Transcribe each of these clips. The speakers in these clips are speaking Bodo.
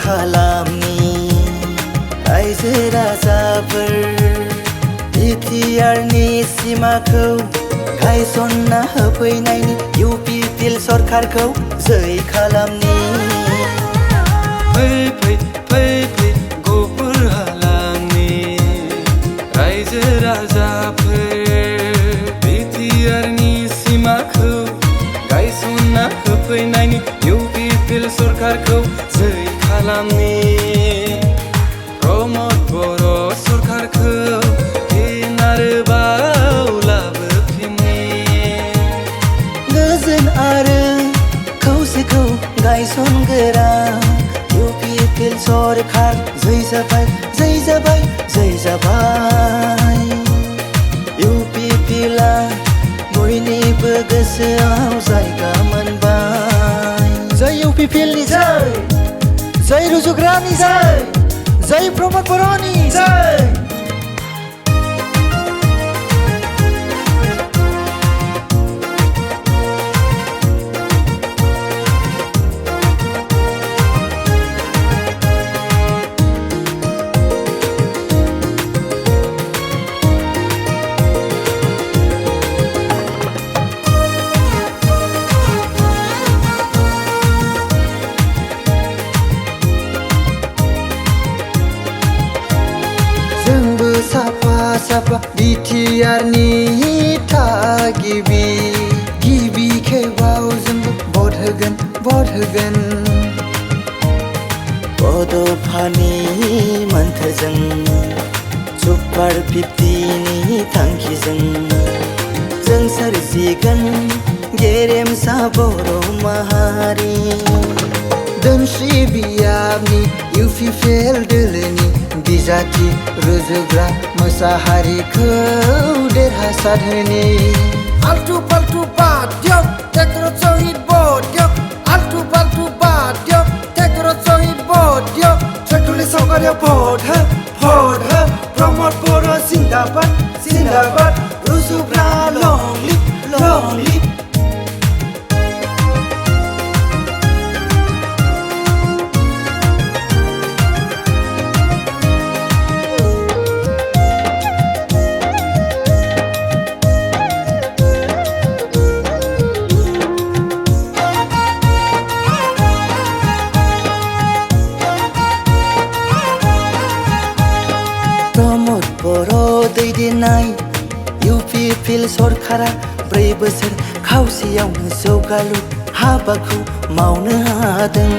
हालामनि रायजो राजाफोर बिटिआरनि सिमाखौ गायसनना होफैनायनि UPPL सरकारखौ जै खालामनि। फै फै फै फै गहपुर हालामनि रायजो राजाफोर बिटिआरनि सिमाखौ गायसनना होफैनायनि UPPL सरकारखौ जै खालामनि। प्रमद बर' सरकारखौ फिन आरोबाव लाबोफिननि। गोजोन आरो खौसेखौ गायसनग्रा UPPL सरकार जै जाबाय जै जाबाय जै जाबाय। UPPLआ बयनिबो गोसोआव जायगा मोनबाय। जै UPPLनि जै रुजुग्रानि जै प्रमद बर'नि जै। जोंबो साफा साफा बिटिआरनि थागिबि गिबि खेबाव जोंबो भट होगोन। बड'फानि मोन्थोरजों सुपार 50नि थांखिजों जों सोरजिगोन गेरेमसा बर' माहारि। दोनस्रि बियाबनि UPPL दोलोनि बिजाथि रुजुग्रा मोसाहारिखौ देरहासार होनि। आल्टु फाल्टु बाद दियक ट्रेक्टर सहित भट दियक आल्टु फाल्टु बाद दियक ट्रेक्टर सहित भट दियक ट्रेक्टरनि सावगारियाव भट हो प्रमद बर' जिन्दाबाद जिन्दाबाद रुजुग्रा लं लिभ प्रमद बर' दैदेननाय UPPL सरकारा 4 बोसोर खावसेयावनो जौगालु हाबाखौ मावनो हादों।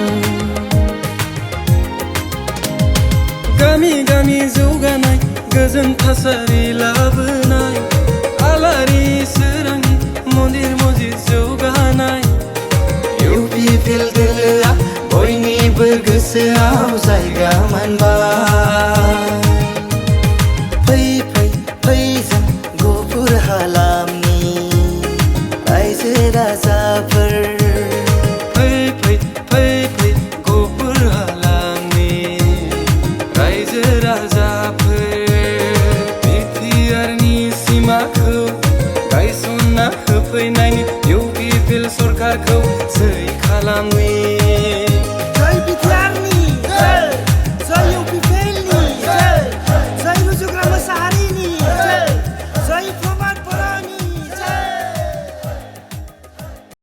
गामि गामि जौगानाय गोजोन थासारि लाबोनाय आलारि सोरांनि मन्दिर मस्जिद जौगानाय UPPL दोलोआ बयनिबो गोसोआव जायगा मोनबाय। फै फै फै जों गहपुर हालामनि रायजो राजाफोर। फै फै फै फै गहपुर हालामनि रायजो राजाफोर बिटिआरनि सिमाखौ गायसनना होफैनायनि UPPL सरकारखौ जै खालामनि। जै बिटिआरनि